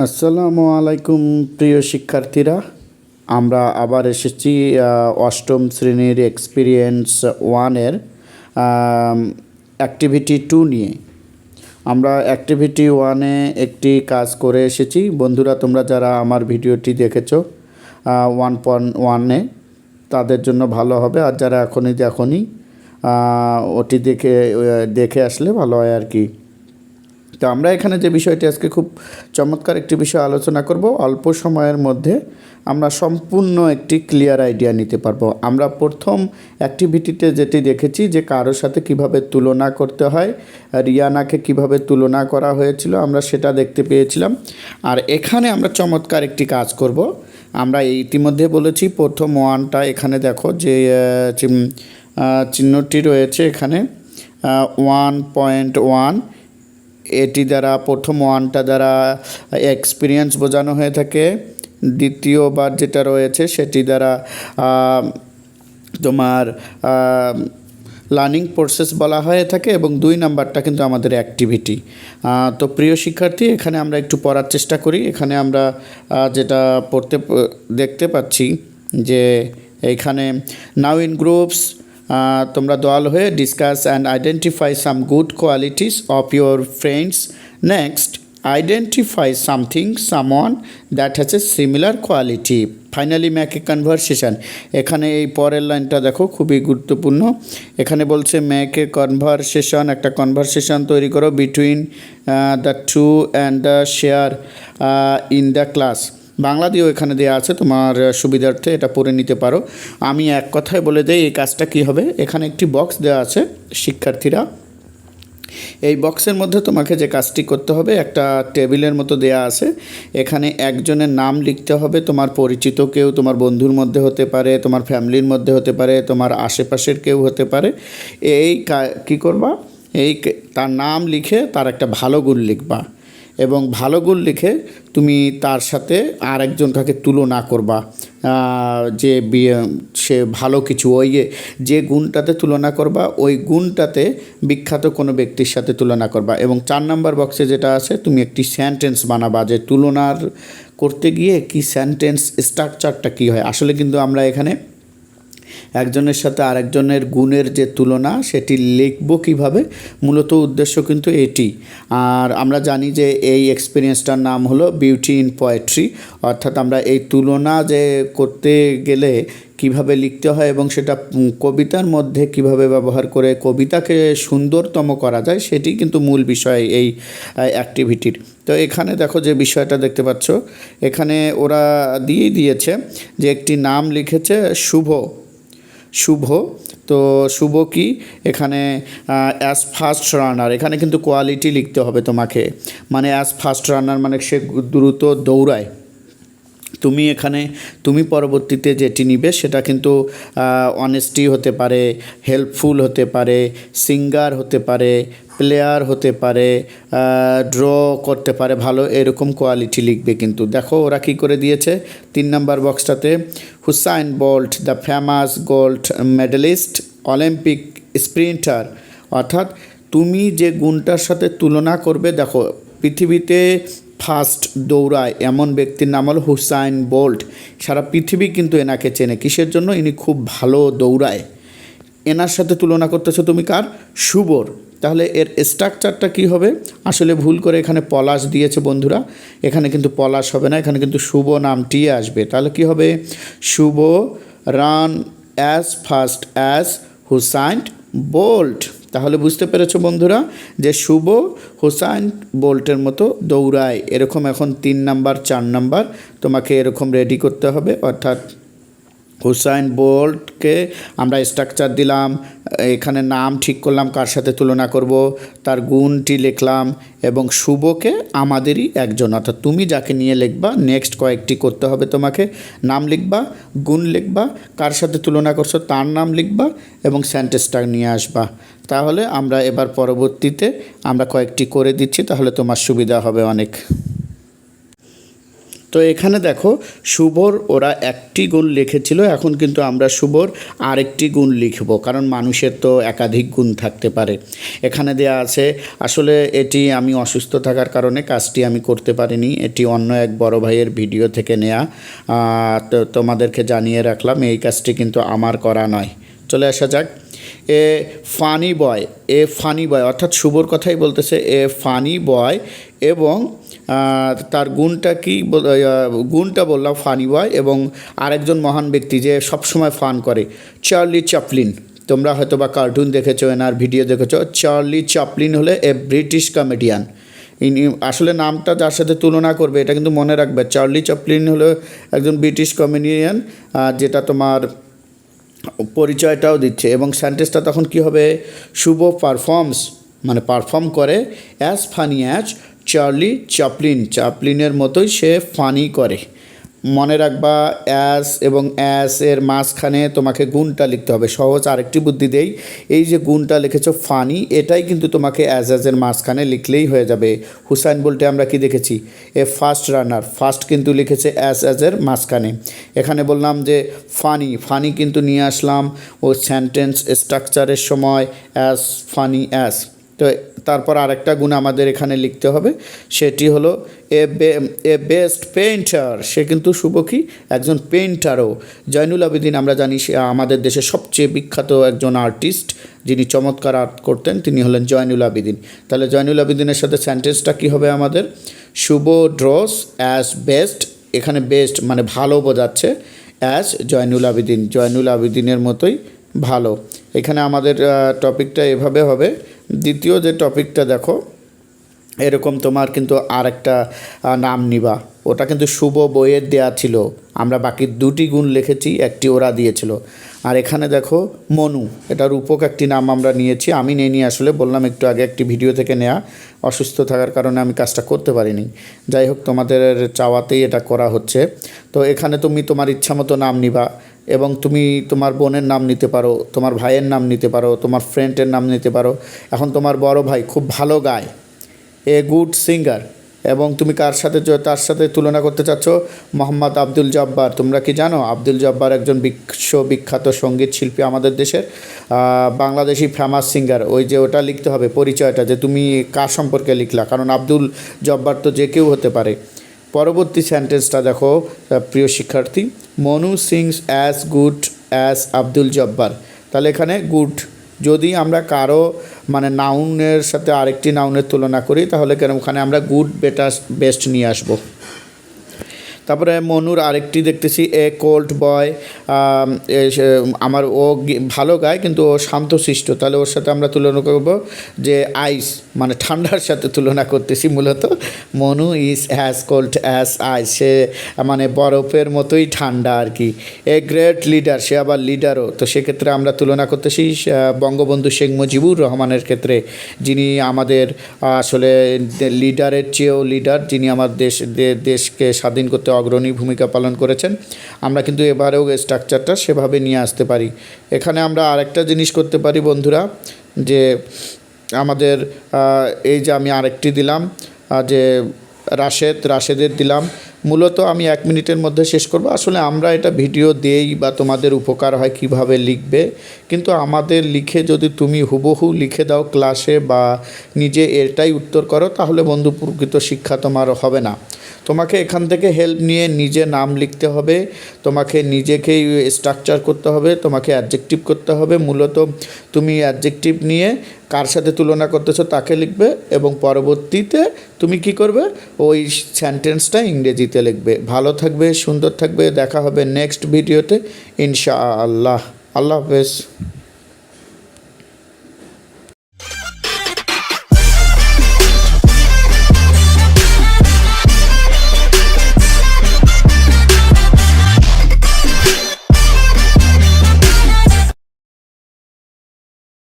আসসালামু আলাইকুম প্রিয় শিক্ষার্থীরা, আমরা আবার এসেছি অষ্টম শ্রেণীর এক্সপিরিয়েন্স ওয়ানের অ্যাক্টিভিটি 2 নিয়ে। আমরা অ্যাক্টিভিটি ওয়ানে একটি কাজ করে এসেছি। বন্ধুরা, তোমরা যারা আমার ভিডিওটি দেখেছো 1.1-এ তাদের জন্য ভালো হবে, আর যারা এখনই দেখোনি ওটি দেখে আসলে ভালো হয় আর কি। তো আমরা এখানে যে বিষয়টি আজকে খুব চমৎকার একটি বিষয় আলোচনা করব। অল্প সময়ের মধ্যে আমরা সম্পূর্ণ একটি ক্লিয়ার আইডিয়া নিতে পারবো। আমরা প্রথম অ্যাক্টিভিটিতে যেটি দেখেছি যে কারোর সাথে কিভাবে তুলনা করতে হয়, রিয়ানাকে কিভাবে তুলনা করা হয়েছিল, আমরা সেটা দেখতে পেয়েছিলাম। আর এখানে আমরা চমৎকার একটি কাজ করব। আমরা ইতিমধ্যে বলেছি প্রথম ওয়ানটা এখানে দেখো যে চিহ্নটি রয়েছে এখানে 1.1, এটি দ্বারা প্রথম ওয়ানটা দ্বারা এক্সপিরিয়েন্স বোঝানো হয়ে থাকে। দ্বিতীয়বার যেটা রয়েছে সেটি দ্বারা তোমার লার্নিং প্রসেস বলা হয়ে থাকে, এবং 2 নাম্বারটা কিন্তু আমাদের অ্যাক্টিভিটি। তো প্রিয় শিক্ষার্থী, এখানে আমরা একটু পড়ার চেষ্টা করি। এখানে আমরা যেটা দেখতে পাচ্ছি যে এইখানে নাও ইন গ্রুপস তোমরা দল হয়ে discuss and identify some good qualities of your friends. Next, identify something someone that has a similar quality. Finally make a conversation. এখানে এই পরের লাইনটা দেখো, খুবই গুরুত্বপূর্ণ। এখানে বলছে মেক এ কনভারসেশন, একটা কনভারসেশন তৈরি করো between the two and the share in the class. Bangla দিয়েও এখানে দেওয়া আছে, তোমার সুবিধার্থে এটা পড়ে নিতে পারো। আমি এক কথায় বলে দেই এই কাজটা কী হবে। এখানে একটি বক্স দেওয়া আছে শিক্ষার্থীরা, এই বক্সের মধ্যে তোমাকে যে কাজটি করতে হবে, একটা টেবিলের মতো দেয়া আছে, এখানে একজনের নাম লিখতে হবে। তোমার পরিচিত কেউ, তোমার বন্ধুর মধ্যে হতে পারে, তোমার ফ্যামিলির মধ্যে হতে পারে, তোমার আশেপাশের কেউ হতে পারে। কী করবা, তার নাম লিখে তার একটা ভালো গুণ লিখবা, এবং ভালো গুণ লিখে তুমি তার সাথে আরেকজনকে তুলনা করবা যে সে ভালো কিছু, যে গুণটাতে তুলনা করবা ওই গুণটাতে বিখ্যাত কোনো ব্যক্তির সাথে তুলনা করবা। এবং 4 নম্বর বক্সে যেটা আছে, তুমি একটি সেন্টেন্স বানাবা যে তুলনার করতে গিয়ে কি সেন্টেন্স স্ট্রাকচারটা কী হয়। আসলে কিন্তু আমরা এখানে একজনের সাথে আরেকজনের গুণের যে তুলনা সেটি লিখব কীভাবে, মূলত উদ্দেশ্য কিন্তু এটি। আর আমরা জানি যে এই এক্সপিরিয়েন্সটার নাম হলো বিউটি ইন পোয়েট্রি, অর্থাৎ আমরা এই তুলনা যে করতে গেলে কিভাবে লিখতে হয় এবং সেটা কবিতার মধ্যে কিভাবে ব্যবহার করে কবিতাকে সুন্দরতম করা যায়, সেটি কিন্তু মূল বিষয় এই অ্যাক্টিভিটির। তো এখানে দেখো যে বিষয়টা দেখতে পাচ্ছ, এখানে ওরা দিয়েছে যে একটি নাম লিখেছে শুভ। তো শুভ কি, এখানে অ্যাজ ফাস্ট রানার, এখানে কিন্তু কোয়ালিটি লিখতে হবে তোমাকে। মানে অ্যাজ ফাস্ট রানার মানে সে দ্রুত দৌড়ায়। তুমি পরবর্তীতে যেটি নিবে সেটা কিন্তু অনেস্টি হতে পারে, হেল্পফুল হতে পারে, সিঙ্গার হতে পারে, প্লেয়ার হতে পারে, ড্র করতে পারে ভালো, এরকম কোয়ালিটি লিখবে। কিন্তু দেখো ওরা কী করে দিয়েছে 3 নম্বর বক্সটাতে, Usain Bolt the famous gold medalist Olympic sprinter. অর্থাৎ তুমি যে গুণটার সাথে তুলনা করবে, দেখো পৃথিবীতে ফার্স্ট দৌড়ায় এমন ব্যক্তির নাম হলো হুসাইন বোল্ট। সারা পৃথিবী কিন্তু এনাকে চেনে, কিসের জন্য, ইনি খুব ভালো দৌড়ায়। এনার সাথে তুলনা করতেছো তুমি কার, শুভর। তাহলে এর স্ট্রাকচারটা কী হবে, আসলে ভুল করে এখানে পলাশ দিয়েছে বন্ধুরা, এখানে কিন্তু পলাশ হবে না, এখানে কিন্তু শুভ নামটি আসবে। তাহলে কি হবে, Shuvo run as fast as Usain Bolt. তাহলে বুঝতে পেরেছো বন্ধুরা যে শুভ হুসাইন বোল্টের মতো দৌড়ায়। এরকম এখন 3 নাম্বার 4 নাম্বার তোমাকে এরকম রেডি করতে হবে। অর্থাৎ হুসাইন বোল্টকে আমরা স্ট্রাকচার দিলাম, এখানে নাম ঠিক করলাম কার সাথে তুলনা করব, তার গুণটি লিখলাম, এবং শুভকে আমাদেরই একজন, অর্থাৎ তুমি যাকে নিয়ে লিখবা নেক্সট কয়েকটি করতে হবে তোমাকে। নাম লিখবা, গুণ লিখবা, কার সাথে তুলনা করছো তার নাম লিখবা, এবং সেন্টেন্সটা নিয়ে আসবা। তাহলে আমরা এবার পরবর্তীতে আমরা কয়েকটি করে দিচ্ছি, তাহলে তোমার সুবিধা হবে অনেক। তো এখানে দেখো শুভর ওরা একটি গুণ লিখেছিল, এখন কিন্তু আমরা শুভর আরেকটি গুণ লিখব, কারণ মানুষের তো একাধিক গুণ থাকতে পারে। এখানে দেয়া আছে, আসলে এটি আমি অসুস্থ থাকার কারণে কাজটি আমি করতে পারিনি, এটি অন্য এক বড় ভাইয়ের ভিডিও থেকে নেয়া। তো তোমাদেরকে জানিয়ে রাখলাম, এই কাজটি কিন্তু আমার করা নয়। চলে আসা যাক। ফানি বয় অর্থাৎ শুভর কথাই বলতেছে, ফানি বয়, এবং তার গুণটা কি, গুণটা বললাম ফানি বয়, এবং আরেকজন মহান ব্যক্তি যে সবসময় ফান করে, চার্লি চ্যাপলিন। তোমরা হয়তো বা কার্টুন দেখেছো, এনার ভিডিও দেখেছো। চার্লি চ্যাপলিন হলে ব্রিটিশ কমেডিয়ান। আসলে নামটা যার সাথে তুলনা করবে এটা কিন্তু মনে রাখবে, চার্লি চ্যাপলিন হলো একজন ব্রিটিশ কমেডিয়ান, যেটা তোমার পরিচয়টাও দিচ্ছে। এবং সেন্টেন্সটা তখন কি হবে, শুভ পারফর্মস মানে পারফর্ম করে অ্যাজ ফানি অ্যাজ চার্লি চ্যাপলিনের মতোই সে ফানি করে। মনে রাখবা, অ্যাস এবং অ্যাস এর মাঝখানে তোমাকে গুণটা লিখতে হবে। সহজ আরেকটি বুদ্ধি দেই, এই যে গুণটা লিখেছো ফানি, এটাই কিন্তু তোমাকে অ্যাজের মাঝখানে লিখলেই হয়ে যাবে। হুসাইন বলতে আমরা কি দেখেছি, ফাস্ট রানার, ফাস্ট কিন্তু লিখেছে অ্যাজের মাঝখানে। এখানে বললাম যে ফানি কিন্তু নিয়ে আসলাম ও সেন্টেন্স স্ট্রাকচারের সময় অ্যাজ ফানি অ্যাজ। তো তারপর আরেকটা গুণ আমাদের এখানে লিখতে হবে, সেটি হলো এ বেস্ট পেইন্টার। সে কিন্তু শুভ কি, একজন পেইন্টারও। জয়নুল আবেদিন আমরা জানি সে আমাদের দেশের সবচেয়ে বিখ্যাত একজন আর্টিস্ট, যিনি চমৎকার আর্ট করতেন, তিনি হলেন জয়নুল আবেদিন। তাহলে জয়নুল আবেদিনের সাথে সেন্টেন্সটা কী হবে আমাদের, শুভ ড্রস অ্যাজ বেস্ট, এখানে বেস্ট মানে ভালো বোঝাচ্ছে, অ্যাজ জয়নুল আবেদিনের মতোই ভালো। এখানে আমাদের টপিকটা এভাবে হবে। দ্বিতীয় যে টপিকটা দেখো, এরকম তোমার কিন্তু আরেকটা নাম নিবা, ওটা কিন্তু শুভ বইয়ের দেয়া ছিল, আমরা বাকি দুটি গুণ লিখেছি, একটি ওরা দিয়েছিল। আর এখানে দেখো মনু, এটা রূপক একটি নাম আমরা নিয়েছি, আমি নিয়ে নিয়ে আসলে বললাম একটু আগে একটি ভিডিও থেকে নেয়া, অসুস্থ থাকার কারণে আমি কাজটা করতে পারিনি। যাই হোক, তোমাদের চাওয়াতেই এটা করা হচ্ছে। তো এখানে তুমি তোমার ইচ্ছা মতো নাম নিবা, এবং তুমি তোমার বোনের নাম নিতে পারো, তোমার ভাইয়ের নাম নিতে পারো, তোমার ফ্রেন্ডের নাম নিতে পারো। এখন তোমার বড় ভাই খুব ভালো গায়, এ গুড সিঙ্গার, এবং তুমি তার সাথে তুলনা করতে চাচ্ছ মোহাম্মদ আব্দুল জব্বার। তোমরা কি জানো আব্দুল জব্বার একজন বিশ্ববিখ্যাত সঙ্গীত শিল্পী আমাদের দেশের, বাংলাদেশি ফেমাস সিঙ্গার। ওই যে ওটা লিখতে হবে পরিচয়টা, যে তুমি কার সম্পর্কে লিখলা, কারণ আব্দুল জব্বার তো যে কেউ হতে পারে। পরবর্তী সেন্টেন্সটা দেখো প্রিয় শিক্ষার্থী, Manu sings as good as Abdul Jabbar. তাহলে এখানে গুড, যদি আমরা কারো মানে নাউনের সাথে আরেকটি নাউনের তুলনা করি, তাহলে কেন ওখানে আমরা গুড বেস্ট নিয়ে আসবো। তারপরে মনুর আরেকটি দেখতেছি, এ কোল্ড বয়, ও ভালো গায় কিন্তু ও শান্তশিষ্ট, তাহলে ওর সাথে আমরা তুলনা করব যে আইস, মানে ঠান্ডার সাথে তুলনা করতেছি মূলত। Monu is as cold as ice, সে মানে বরফের মতোই ঠান্ডা আর কি। এ গ্রেট লিডার, সে আবার লিডারও, তো সেক্ষেত্রে আমরা তুলনা করতেছি বঙ্গবন্ধু শেখ মুজিবুর রহমানের ক্ষেত্রে, যিনি আমাদের আসলে লিডারের চেয়েও লিডার, যিনি আমার দেশকে স্বাধীন করতে অগ্রণী ভূমিকা পালন করেছেন। আমরা কিন্তু এবারেও স্ট্রাকচারটা সেভাবে নিয়ে আসতে পারি। এখানে আমরা আরেকটা জিনিস করতে পারি বন্ধুরা, যে আমাদের এই যে আমি আরেকটি দিলাম, যে রাশেদের দিলাম। মূলত আমি 1 মিনিটের মধ্যে শেষ করব। আসলে আমরা এটা ভিডিও দেই বা তোমাদের উপকার হয় কিভাবে লিখবে, কিন্তু আমাদের লিখে যদি তুমি হুবহু লিখে দাও ক্লাসে বা নিজে এটাই উত্তর করো, তাহলে বন্ধু প্রকৃত শিক্ষা তোমার হবে না। তোমাকে এখান থেকে হেল্প নিয়ে নিজে নাম লিখতে হবে, তোমাকে নিজেকেই স্ট্রাকচার করতে হবে, তোমাকে অ্যাডজেক্টিভ করতে হবে। মূলত তুমি অ্যাডজেক্টিভ নিয়ে কার সাথে তুলনা করতেছো তাকে লিখবে, এবং পরবর্তীতে তুমি কি করবে, ওই সেন্টেন্সটা ইংরেজিতে লিখবে। ভালো থাকবে, সুন্দর থাকবে, দেখা হবে নেক্সট ভিডিওতে ইনশাআল্লাহ। আল্লাহ হাফেজ।